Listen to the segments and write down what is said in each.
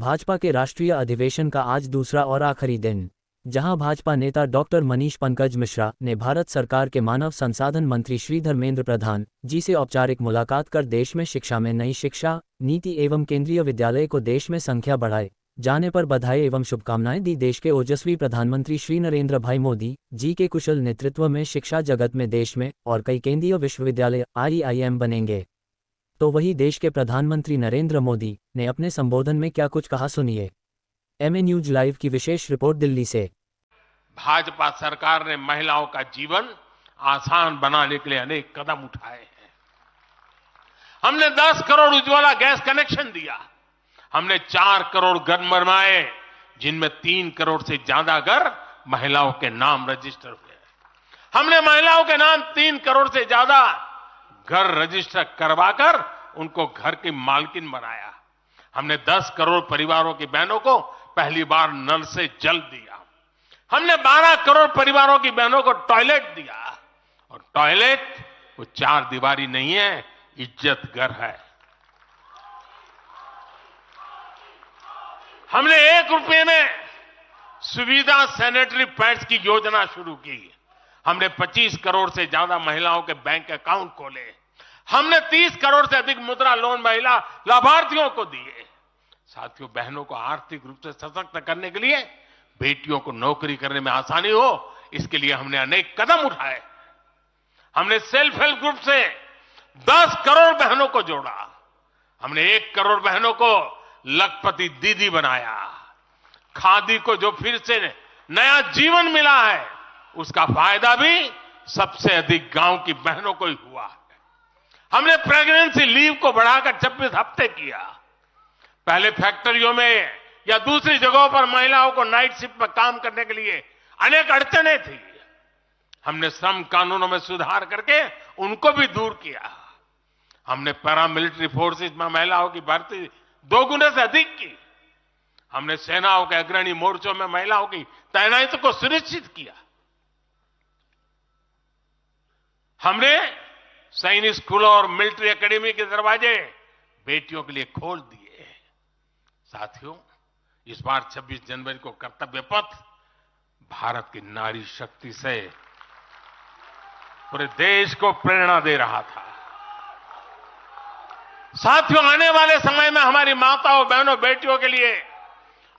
भाजपा के राष्ट्रीय अधिवेशन का आज दूसरा और आखिरी दिन, जहां भाजपा नेता डॉक्टर मनीष पंकज मिश्रा ने भारत सरकार के मानव संसाधन मंत्री श्री धर्मेंद्र प्रधान जी से औपचारिक मुलाकात कर देश में शिक्षा में नई शिक्षा नीति एवं केंद्रीय विद्यालय को देश में संख्या बढ़ाए जाने पर बधाई एवं शुभकामनाएं दी। देश के ओजस्वी प्रधानमंत्री श्री नरेंद्र भाई मोदी जी के कुशल नेतृत्व में शिक्षा जगत में देश में और कई केंद्रीय विश्वविद्यालय IIM बनेंगे। तो वही देश के प्रधानमंत्री नरेंद्र मोदी ने अपने संबोधन में क्या कुछ कहा, सुनिए। MA न्यूज लाइव की विशेष रिपोर्ट दिल्ली से। भाजपा सरकार ने महिलाओं का जीवन आसान बनाने के लिए अनेक कदम उठाए हैं। हमने 10 करोड़ उज्ज्वला गैस कनेक्शन दिया। हमने 4 करोड़ घर बनवाए, जिनमें 3 करोड़ से ज्यादा घर महिलाओं के नाम रजिस्टर हुए। हमने महिलाओं के नाम 3 करोड़ से ज्यादा घर रजिस्टर करवाकर उनको घर की मालकिन बनाया। हमने 10 करोड़ परिवारों की बहनों को पहली बार नल से जल दिया। हमने 12 करोड़ परिवारों की बहनों को टॉयलेट दिया, और टॉयलेट वो 4 दीवारी नहीं है, इज्जत घर है। हमने 1 रुपये में सुविधा सैनिटरी पैड्स की योजना शुरू की। हमने 25 करोड़ से ज्यादा महिलाओं के बैंक अकाउंट खोले। हमने 30 करोड़ से अधिक मुद्रा लोन महिला लाभार्थियों को दिए। साथियों, बहनों को आर्थिक रूप से सशक्त करने के लिए, बेटियों को नौकरी करने में आसानी हो, इसके लिए हमने अनेक कदम उठाए। हमने सेल्फ हेल्प ग्रुप से 10 करोड़ बहनों को जोड़ा। हमने 1 करोड़ बहनों को लखपति दीदी बनाया। खादी को जो फिर से नया जीवन मिला है, उसका फायदा भी सबसे अधिक गांव की बहनों को ही हुआ है। हमने प्रेगनेंसी लीव को बढ़ाकर 26 हफ्ते किया। पहले फैक्ट्रियों में या दूसरी जगहों पर महिलाओं को नाइट शिफ्ट में काम करने के लिए अनेक अड़चनें थी। हमने श्रम कानूनों में सुधार करके उनको भी दूर किया। हमने पैरामिलिट्री फोर्सेस में महिलाओं की भर्ती 2 गुने से अधिक की। हमने सेनाओं के अग्रणी मोर्चों में महिलाओं की तैनाती को सुनिश्चित किया। हमने सैनिक स्कूलों और मिलिट्री एकेडमी के दरवाजे बेटियों के लिए खोल दिए। साथियों, इस बार 26 जनवरी को कर्तव्य पथ भारत की नारी शक्ति से पूरे देश को प्रेरणा दे रहा था। साथियों, आने वाले समय में हमारी माताओं, बहनों, बेटियों के लिए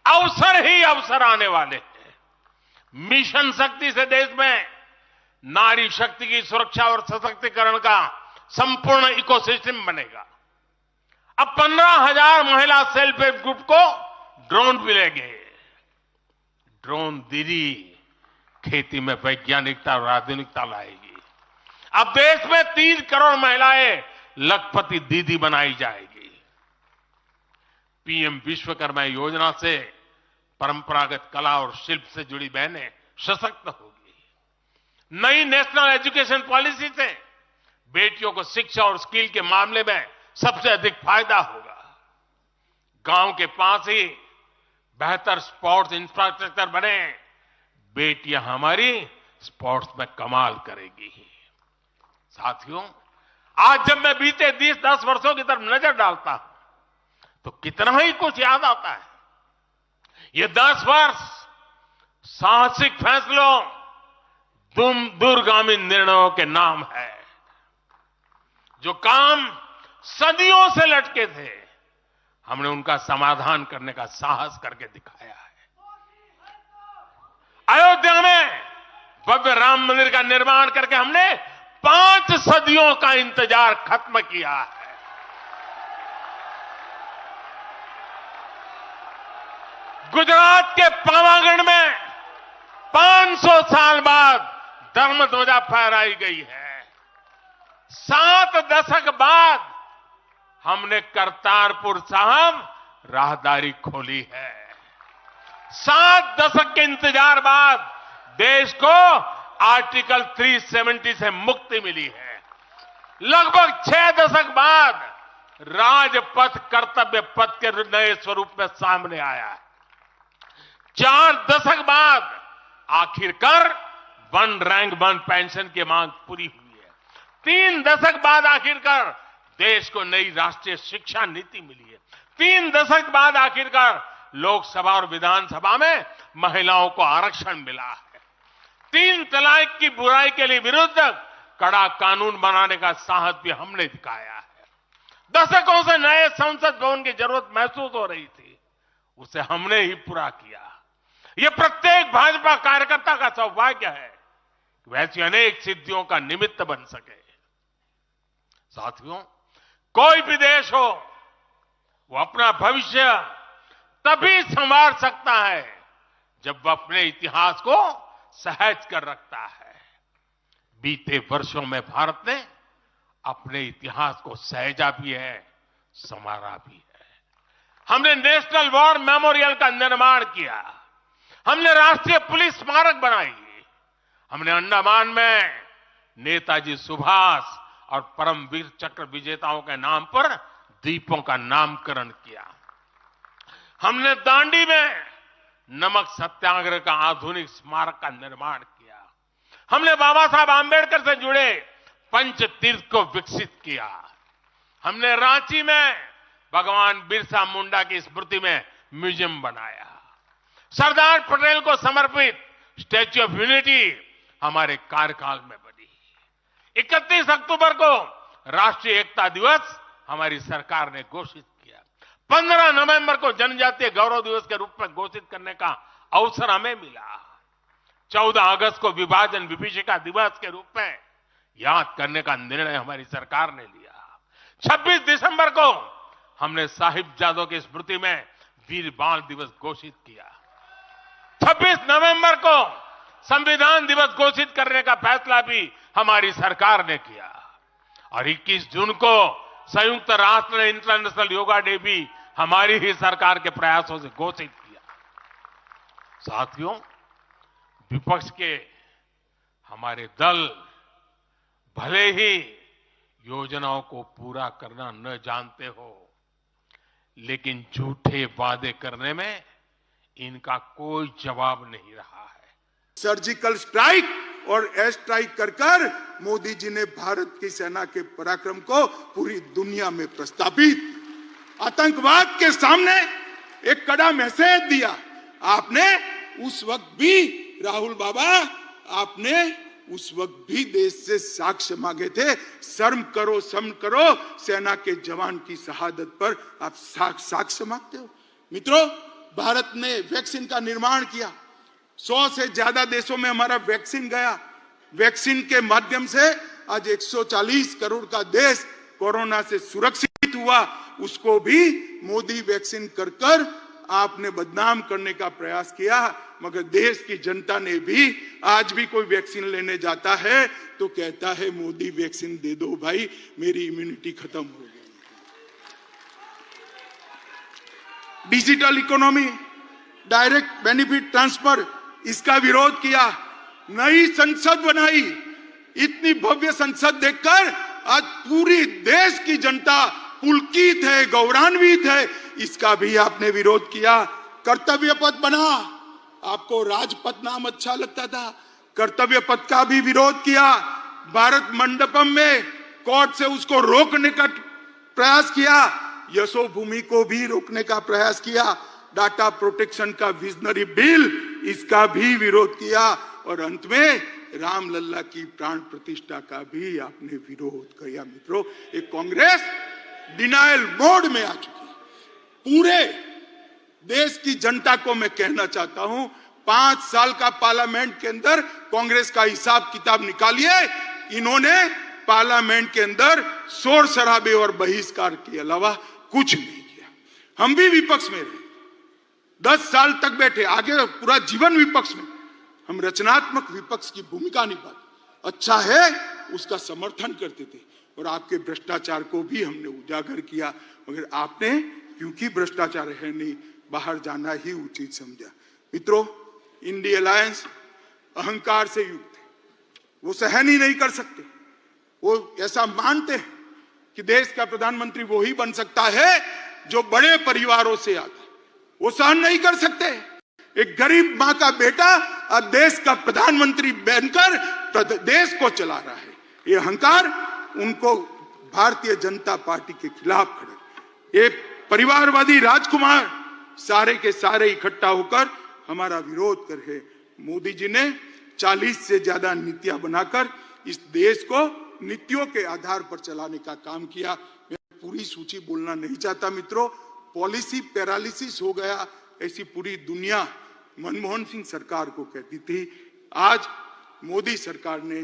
अवसर ही अवसर आने वाले हैं। मिशन शक्ति से देश में नारी शक्ति की सुरक्षा और सशक्तिकरण का संपूर्ण इकोसिस्टम बनेगा। अब 15,000 महिला सेल्फ हेल्प ग्रुप को ड्रोन मिलेंगे। ड्रोन दीदी खेती में वैज्ञानिकता और आधुनिकता लाएगी। अब देश में 3 करोड़ महिलाएं लखपति दीदी बनाई जाएगी। PM विश्वकर्मा योजना से परंपरागत कला और शिल्प से जुड़ी बहनें सशक्त होगी। नई नेशनल एजुकेशन पॉलिसी से बेटियों को शिक्षा और स्किल के मामले में सबसे अधिक फायदा होगा। गांव के पास ही बेहतर स्पोर्ट्स इंफ्रास्ट्रक्चर बने, बेटियां हमारी स्पोर्ट्स में कमाल करेगी। साथियों, आज जब मैं बीते 10 वर्षों की तरफ नजर डालता हूं तो कितना ही कुछ याद आता है। ये 10 वर्ष साहसिक फैसलों, दूरगामी निर्णयों के नाम है। जो काम सदियों से लटके थे, हमने उनका समाधान करने का साहस करके दिखाया है। अयोध्या में भव्य राम मंदिर का निर्माण करके हमने 5 सदियों का इंतजार खत्म किया है। गुजरात के पावागढ़ में 500 साल बाद धर्म ध्वजा फहराई गई है। 7 दशक बाद हमने करतारपुर साहिब राहदारी खोली है। 7 दशक के इंतजार बाद देश को आर्टिकल 370 से मुक्ति मिली है। लगभग 6 दशक बाद राजपथ कर्तव्य पथ के नए स्वरूप में सामने आया है। 4 दशक बाद आखिरकार 1 रैंक 1 पेंशन की मांग पूरी हुई है। 3 दशक बाद आखिरकार देश को नई राष्ट्रीय शिक्षा नीति मिली है। 3 दशक बाद आखिरकार लोकसभा और विधानसभा में महिलाओं को आरक्षण मिला है। 3 तलाक की बुराई के लिए विरुद्ध कड़ा कानून बनाने का साहस भी हमने दिखाया है। दशकों से नए संसद भवन की जरूरत महसूस हो रही थी, उसे हमने ही पूरा किया। यह प्रत्येक भाजपा कार्यकर्ता का सौभाग्य है कि वैसी अनेक सिद्धियों का निमित्त बन सके। साथियों, कोई भी देश हो, वो अपना भविष्य तभी संवार सकता है जब वह अपने इतिहास को सहज कर रखता है। बीते वर्षों में भारत ने अपने इतिहास को सहेजा भी है, संवारा भी है। हमने नेशनल वॉर मेमोरियल का निर्माण किया, हमने राष्ट्रीय पुलिस स्मारक बनाई, हमने अंडमान में नेताजी सुभाष और परमवीर चक्र विजेताओं के नाम पर द्वीपों का नामकरण किया। हमने दांडी में नमक सत्याग्रह का आधुनिक स्मारक का निर्माण किया। हमने बाबा साहब आंबेडकर से जुड़े पंच तीर्थ को विकसित किया। हमने रांची में भगवान बिरसा मुंडा की स्मृति में म्यूजियम बनाया। सरदार पटेल को समर्पित स्टैच्यू ऑफ यूनिटी हमारे कार्यकाल में बनी। 31 अक्टूबर को राष्ट्रीय एकता दिवस हमारी सरकार ने घोषित किया। 15 नवंबर को जनजातीय गौरव दिवस के रूप में घोषित करने का अवसर हमें मिला। 14 अगस्त को विभाजन विभीषिका दिवस के रूप में याद करने का निर्णय हमारी सरकार ने लिया। 26 दिसंबर को हमने साहिबजादों की स्मृति में वीर बाल दिवस घोषित किया। 26 नवंबर को संविधान दिवस घोषित करने का फैसला भी हमारी सरकार ने किया और 21 जून को संयुक्त राष्ट्र ने इंटरनेशनल योगा डे भी हमारी ही सरकार के प्रयासों से घोषित किया। साथियों, विपक्ष के हमारे दल भले ही योजनाओं को पूरा करना न जानते हो, लेकिन झूठे वादे करने में इनका कोई जवाब नहीं रहा है। सर्जिकल स्ट्राइक और एयर स्ट्राइक कर मोदी जी ने भारत की सेना के पराक्रम को पूरी दुनिया में प्रस्तावित, आतंकवाद के सामने एक कड़ा मैसेज दिया। आपने उस वक्त भी, राहुल बाबा, आपने उस वक्त भी देश से साक्ष्य मांगे थे। शर्म करो, शर्म करो, सेना के जवान की शहादत पर आप साक्ष्य मांगते हो। मित्रों, भारत ने वैक्सीन का निर्माण किया। 100 से ज्यादा देशों में हमारा वैक्सीन गया। वैक्सीन के माध्यम से आज 140 करोड़ का देश कोरोना से सुरक्षित हुआ। उसको भी मोदी वैक्सीन कर आपने बदनाम करने का प्रयास किया, मगर देश की जनता ने भी, आज भी कोई वैक्सीन लेने जाता है तो कहता है मोदी वैक्सीन दे दो भाई, मेरी इम्यूनिटी खत्म हो गई। Digital economy, direct benefit transfer, इसका विरोध किया। नई संसद बनाई। इतनी भव्य संसद देखकर आज पूरी देश की जनता पुलकित है, गौरवान्वित है। इसका भी आपने विरोध किया। कर्तव्य पथ बना, आपको राजपथ नाम अच्छा लगता था, कर्तव्य पथ का भी विरोध किया। भारत मंडपम में कोर्ट से उसको रोकने का प्रयास किया। यशो भूमि को भी रोकने का प्रयास किया। डाटा प्रोटेक्शन का विजनरी बिल, इसका भी विरोध किया। और अंत में रामलल्ला की प्राण प्रतिष्ठा का भी आपने विरोध किया। मित्रों, एक कांग्रेस डिनायल मोड में आ चुकी है। पूरे देश की जनता को मैं कहना चाहता हूं, 5 साल का पार्लियामेंट के अंदर कांग्रेस का हिसाब किताब निकालिए। इन्होंने पार्लियामेंट के अंदर शोर शराबे और बहिष्कार के अलावा कुछ नहीं किया। हम भी विपक्ष में रहे, 10 साल तक बैठे, आगे पूरा जीवन विपक्ष में। हम रचनात्मक विपक्ष की भूमिका निभाते, अच्छा है उसका समर्थन करते थे और आपके भ्रष्टाचार को भी हमने उजागर किया। मगर आपने, क्योंकि भ्रष्टाचार है नहीं, बाहर जाना ही उचित समझा। मित्रों, इंडिया अलायंस अहंकार से युक्त है। वो सहन ही नहीं कर सकते। वो ऐसा मानते हैं कि देश का प्रधानमंत्री वो ही बन सकता है जो बड़े परिवारों से आता है। वो सहन नहीं कर सकते। एक गरीब मां का बेटा अब देश का प्रधानमंत्री बनकर देश को चला रहा है। ये अहंकार उनको भारतीय जनता पार्टी के खिलाफ खड़े। एक परिवारवादी राजकुमार सारे के सारे इकट्ठा होकर हमारा विरोध कर रहे। मोदी जी ने 40 से ज्यादा नीतियां बनाकर इस देश को नीतियों के आधार पर चलाने का काम किया। मैं पूरी सूची बोलना नहीं चाहता मित्रों, पॉलिसी पैरालिसिस हो गया ऐसी पूरी दुनिया मनमोहन सिंह सरकार को कहती थी। आज मोदी सरकार ने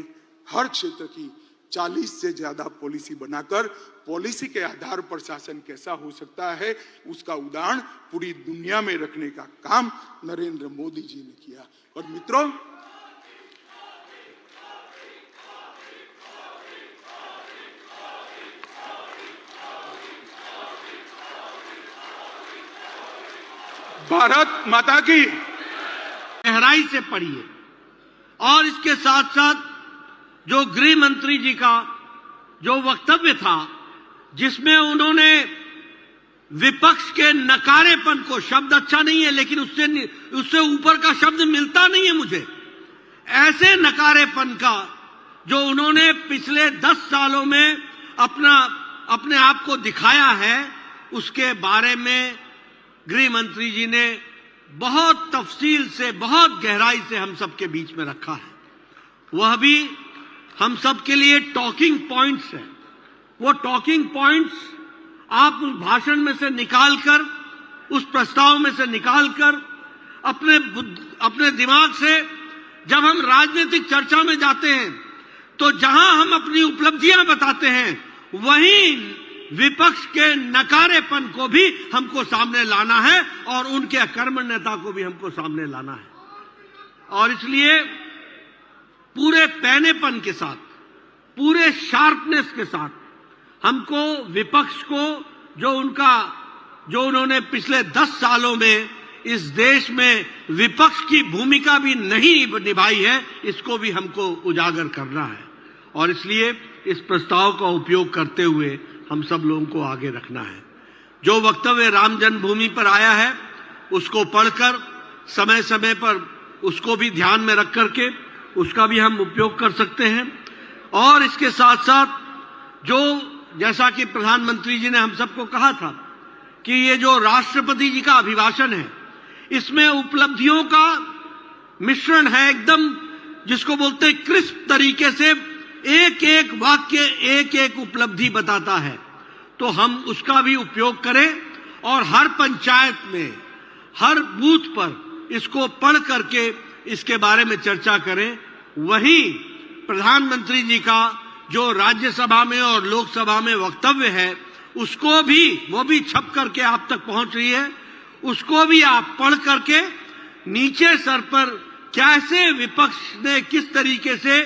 हर क्षेत्र की 40 से ज्यादा पॉलिसी बनाकर पॉलिसी के आधार पर शासन कैसा हो सकता है उसका उदाहरण पूरी दुनिया में रखने का काम नरेंद्र मोदी जी ने किया। और मित्रों, भारत माता की गहराई से पढ़िए। और इसके साथ साथ जो गृह मंत्री जी का जो वक्तव्य था, जिसमें उन्होंने विपक्ष के नकारेपन को, शब्द अच्छा नहीं है लेकिन उससे ऊपर का शब्द मिलता नहीं है मुझे, ऐसे नकारेपन का जो उन्होंने पिछले 10 सालों में अपने आप को दिखाया है, उसके बारे में गृह मंत्री जी ने बहुत तफसील से, बहुत गहराई से हम सबके बीच में रखा है। वह भी हम सबके लिए टॉकिंग पॉइंट्स है। वो टॉकिंग पॉइंट्स आप भाषण में से निकालकर, उस प्रस्ताव में से निकालकर अपने दिमाग से जब हम राजनीतिक चर्चा में जाते हैं तो जहां हम अपनी उपलब्धियां बताते हैं, वहीं विपक्ष के नकारेपन को भी हमको सामने लाना है और उनके अकर्मण्यता को भी हमको सामने लाना है। और इसलिए पूरे पैनेपन के साथ, पूरे शार्पनेस के साथ हमको विपक्ष को जो उन्होंने पिछले 10 सालों में इस देश में विपक्ष की भूमिका भी नहीं निभाई है, इसको भी हमको उजागर करना है। और इसलिए इस प्रस्ताव का उपयोग करते हुए हम सब लोगों को आगे रखना है। जो वक्तव्य राम जन्मभूमि पर आया है उसको पढ़कर समय समय पर उसको भी ध्यान में रख करके उसका भी हम उपयोग कर सकते हैं। और इसके साथ साथ जैसा कि प्रधानमंत्री जी ने हम सबको कहा था कि ये जो राष्ट्रपति जी का अभिभाषण है, इसमें उपलब्धियों का मिश्रण है, एकदम जिसको बोलते हैं क्रिस्प तरीके से एक एक वाक्य, एक एक उपलब्धि बताता है। तो हम उसका भी उपयोग करें और हर पंचायत में, हर बूथ पर इसको पढ़ करके इसके बारे में चर्चा करें। वहीं प्रधानमंत्री जी का जो राज्यसभा में और लोकसभा में वक्तव्य है, उसको भी, वो भी छप करके आप तक पहुंच रही है, उसको भी आप पढ़ करके नीचे सर पर कैसे विपक्ष ने किस तरीके से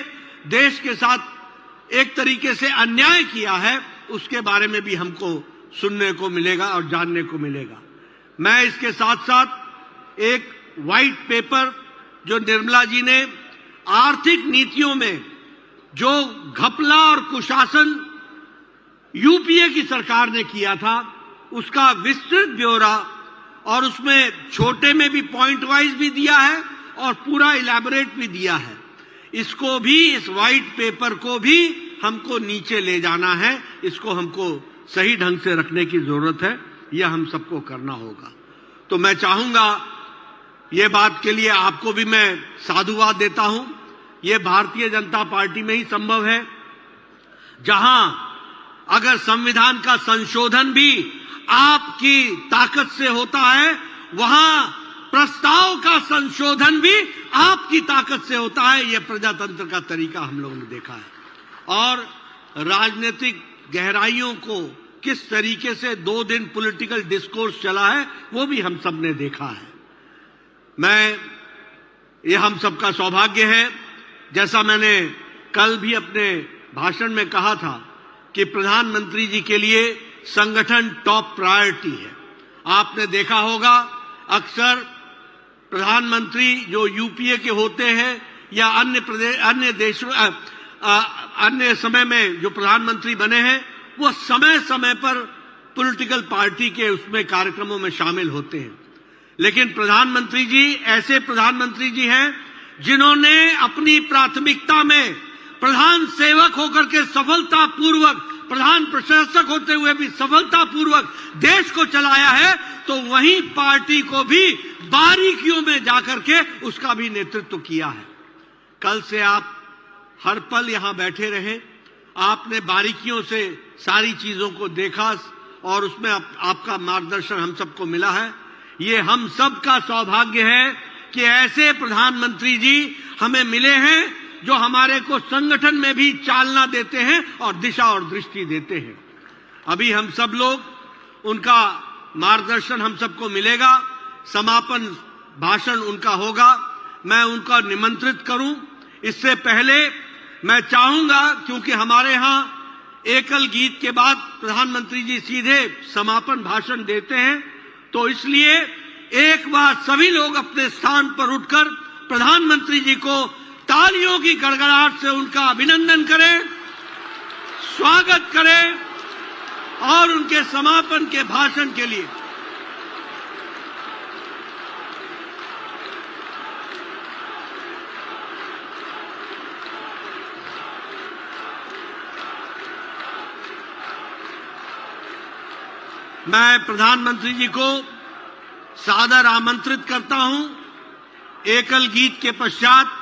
देश के साथ एक तरीके से अन्याय किया है, उसके बारे में भी हमको सुनने को मिलेगा और जानने को मिलेगा। मैं इसके साथ साथ एक व्हाइट पेपर जो निर्मला जी ने आर्थिक नीतियों में जो घपला और कुशासन यूपीए की सरकार ने किया था, उसका विस्तृत ब्यौरा, और उसमें छोटे में भी पॉइंट वाइज भी दिया है और पूरा इलैबोरेट भी दिया है। इसको भी, इस व्हाइट पेपर को भी हमको नीचे ले जाना है, इसको हमको सही ढंग से रखने की जरूरत है, यह हम सबको करना होगा। तो मैं चाहूंगा, ये बात के लिए आपको भी मैं साधुवाद देता हूं। ये भारतीय जनता पार्टी में ही संभव है, जहां अगर संविधान का संशोधन भी आपकी ताकत से होता है, वहां प्रस्ताव का संशोधन भी आपकी ताकत से होता है। यह प्रजातंत्र का तरीका हम लोगों ने देखा है। और राजनीतिक गहराइयों को किस तरीके से 2 दिन पॉलिटिकल डिस्कोर्स चला है, वो भी हम सब ने देखा है। ये हम सबका सौभाग्य है, जैसा मैंने कल भी अपने भाषण में कहा था कि प्रधानमंत्री जी के लिए संगठन टॉप प्रायोरिटी है। आपने देखा होगा, अक्सर प्रधानमंत्री जो यूपीए के होते हैं या अन्य देशों, अन्य समय में जो प्रधानमंत्री बने हैं, वो समय समय पर पॉलिटिकल पार्टी के उसमें कार्यक्रमों में शामिल होते हैं। लेकिन प्रधानमंत्री जी ऐसे प्रधानमंत्री जी हैं जिन्होंने अपनी प्राथमिकता में प्रधान सेवक होकर के सफलतापूर्वक प्रधान प्रशासक होते हुए भी सफलतापूर्वक देश को चलाया है, तो वहीं पार्टी को भी बारीकियों में जाकर के उसका भी नेतृत्व किया है। कल से आप हर पल यहां बैठे रहे, आपने बारीकियों से सारी चीजों को देखा और उसमें आपका मार्गदर्शन हम सबको मिला है। ये हम सब का सौभाग्य है कि ऐसे प्रधानमंत्री जी हमें मिले हैं जो हमारे को संगठन में भी चालना देते हैं और दिशा और दृष्टि देते हैं। अभी हम सब लोग उनका मार्गदर्शन हम सबको मिलेगा, समापन भाषण उनका होगा, मैं उनका निमंत्रित करूं। इससे पहले मैं चाहूंगा, क्योंकि हमारे यहां एकल गीत के बाद प्रधानमंत्री जी सीधे समापन भाषण देते हैं, तो इसलिए एक बार सभी लोग अपने स्थान पर उठकर प्रधानमंत्री जी को तालियों की गड़गड़ाहट से उनका अभिनंदन करें, स्वागत करें और उनके समापन के भाषण के लिए मैं प्रधानमंत्री जी को सादर आमंत्रित करता हूं। एकल गीत के पश्चात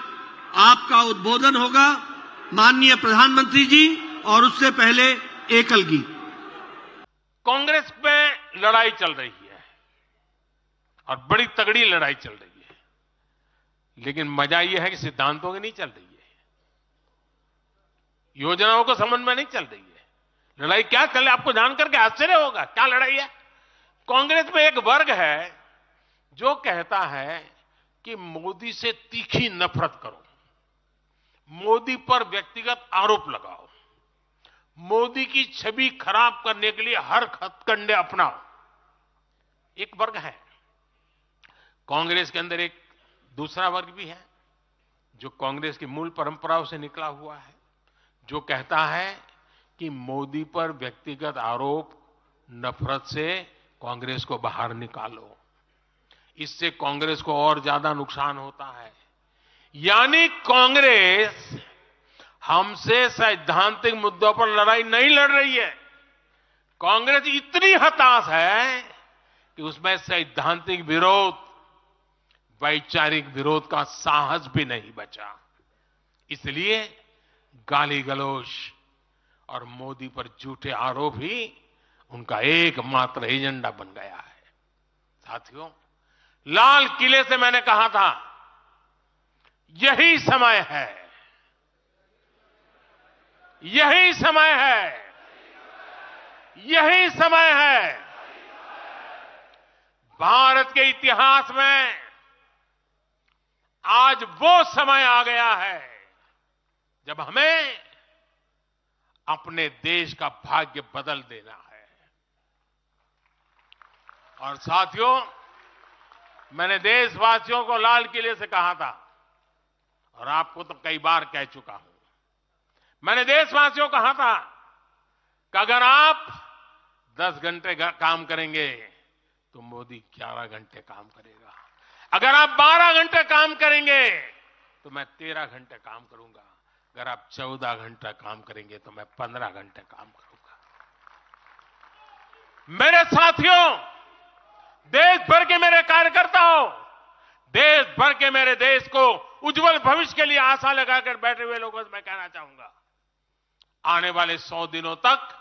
आपका उद्बोधन होगा, माननीय प्रधानमंत्री जी, और उससे पहले एकल गीत। कांग्रेस में लड़ाई चल रही है और बड़ी तगड़ी लड़ाई चल रही है, लेकिन मजा यह है कि सिद्धांतों की नहीं चल रही है, योजनाओं को समझ में नहीं चल रही है। लड़ाई क्या चल रही है आपको जानकर के आश्चर्य होगा। क्या लड़ाई है? कांग्रेस में एक वर्ग है जो कहता है कि मोदी से तीखी नफरत करो, मोदी पर व्यक्तिगत आरोप लगाओ, मोदी की छवि खराब करने के लिए हर हथकंडे अपनाओ। एक वर्ग है। कांग्रेस के अंदर एक दूसरा वर्ग भी है जो कांग्रेस की मूल परंपराओं से निकला हुआ है, जो कहता है कि मोदी पर व्यक्तिगत आरोप, नफरत से कांग्रेस को बाहर निकालो, इससे कांग्रेस को और ज्यादा नुकसान होता है। यानी कांग्रेस हमसे सैद्धांतिक मुद्दों पर लड़ाई नहीं लड़ रही है। कांग्रेस इतनी हताश है कि उसमें सैद्धांतिक विरोध, वैचारिक विरोध का साहस भी नहीं बचा। इसलिए गाली गलौज और मोदी पर झूठे आरोप ही उनका एकमात्र एजेंडा बन गया है। साथियों, लाल किले से मैंने कहा था, यही समय है, यही समय है, यही समय है। भारत के इतिहास में आज वो समय आ गया है जब हमें अपने देश का भाग्य बदल देना है। और साथियों, मैंने देशवासियों को लाल किले से कहा था और आपको तो कई बार कह चुका हूं। मैंने देशवासियों को कहा था कि अगर आप 10 घंटे काम करेंगे तो मोदी 11 घंटे काम करेगा, अगर आप 12 घंटे काम करेंगे तो मैं 13 घंटे काम करूंगा, अगर आप 14 घंटा काम करेंगे तो मैं 15 घंटे काम करूंगा। मेरे साथियों, देश भर के मेरे कार्यकर्ताओं, देश भर के मेरे देश को उज्जवल भविष्य के लिए आशा लगाकर बैठे हुए लोगों से मैं कहना चाहूंगा, आने वाले 100 दिनों तक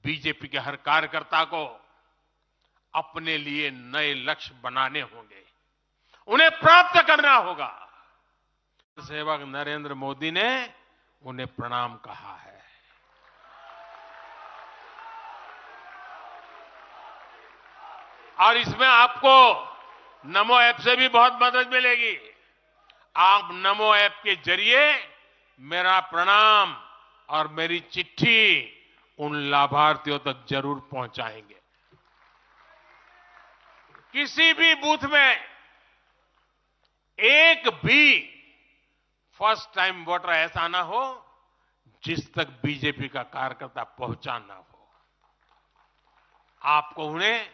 बीजेपी के हर कार्यकर्ता को अपने लिए नए लक्ष्य बनाने होंगे, उन्हें प्राप्त करना होगा। सेवक नरेंद्र मोदी ने उन्हें प्रणाम कहा है। और इसमें आपको नमो ऐप से भी बहुत मदद मिलेगी। आप नमो ऐप के जरिए मेरा प्रणाम और मेरी चिट्ठी उन लाभार्थियों तक जरूर पहुंचाएंगे। किसी भी बूथ में एक भी फर्स्ट टाइम वोटर ऐसा ना हो जिस तक बीजेपी का कार्यकर्ता पहुंचा ना हो। आपको उन्हें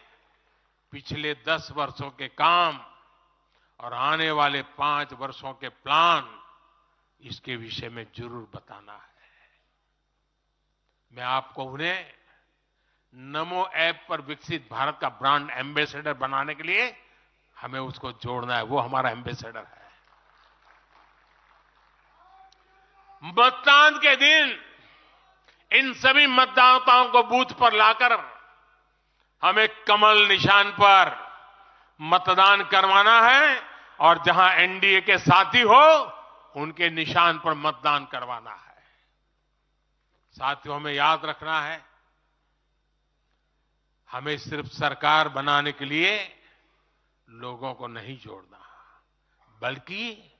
पिछले 10 वर्षों के काम और आने वाले 5 वर्षों के प्लान, इसके विषय में जरूर बताना है। मैं आपको उन्हें नमो ऐप पर विकसित भारत का ब्रांड एम्बेसडर बनाने के लिए हमें उसको जोड़ना है। वो हमारा एम्बेसडर है। मतदान के दिन इन सभी मतदाताओं को बूथ पर लाकर हमें कमल निशान पर मतदान करवाना है और जहां एनडीए के साथी हो उनके निशान पर मतदान करवाना है। साथियों, हमें याद रखना है, हमें सिर्फ सरकार बनाने के लिए लोगों को नहीं जोड़ना, बल्कि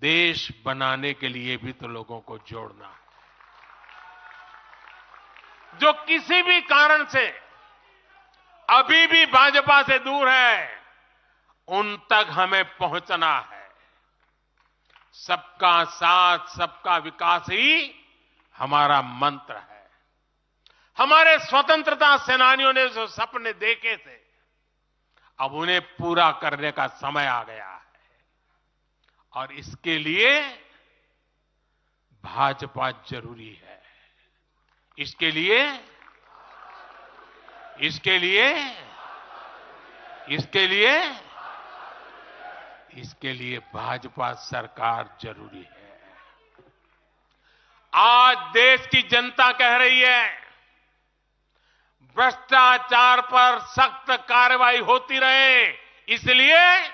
देश बनाने के लिए भी तो लोगों को जोड़ना है। जो किसी भी कारण से अभी भी भाजपा से दूर है, उन तक हमें पहुंचना है। सबका साथ, सबका विकास ही हमारा मंत्र है। हमारे स्वतंत्रता सेनानियों ने जो सपने देखे थे, अब उन्हें पूरा करने का समय आ गया है और इसके लिए भाजपा जरूरी है। इसके लिए भाजपा सरकार जरूरी है। आज देश की जनता कह रही है, भ्रष्टाचार पर सख्त कार्रवाई होती रहे, इसलिए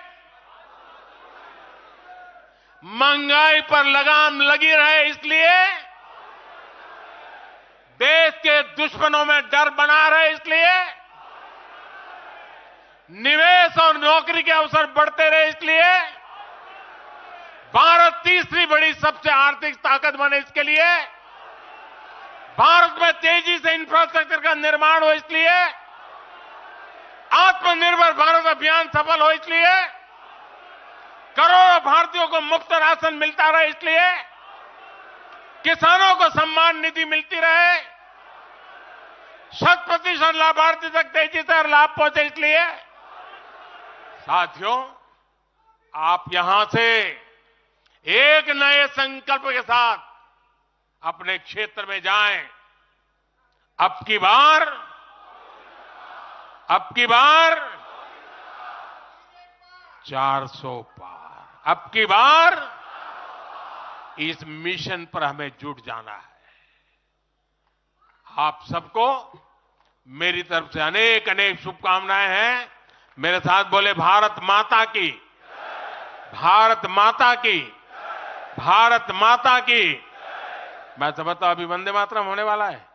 महंगाई पर लगाम लगी रहे, इसलिए देश के दुश्मनों में डर बना रहे, इसलिए निवेश और नौकरी के अवसर बढ़ते रहे, इसलिए भारत तीसरी बड़ी सबसे आर्थिक ताकत बने, इसके लिए भारत में तेजी से इंफ्रास्ट्रक्चर का निर्माण हो, इसलिए आत्मनिर्भर भारत अभियान सफल हो, इसलिए करोड़ों भारतीयों को मुफ्त राशन मिलता रहे, इसलिए किसानों को सम्मान निधि मिलती रहे, 100% लाभार्थी तक तेजी से लाभ पहुंचे, इसलिए साथियों, आप यहां से एक नए संकल्प के साथ अपने क्षेत्र में जाएं। अब की बार 400 पार, अब की बार इस मिशन पर हमें जुट जाना है। आप सबको मेरी तरफ से अनेक अनेक शुभकामनाएं हैं। मेरे साथ बोले, भारत माता की, भारत माता की, भारत माता की। मैं समझता हूं अभी वंदे मातरम होने वाला है।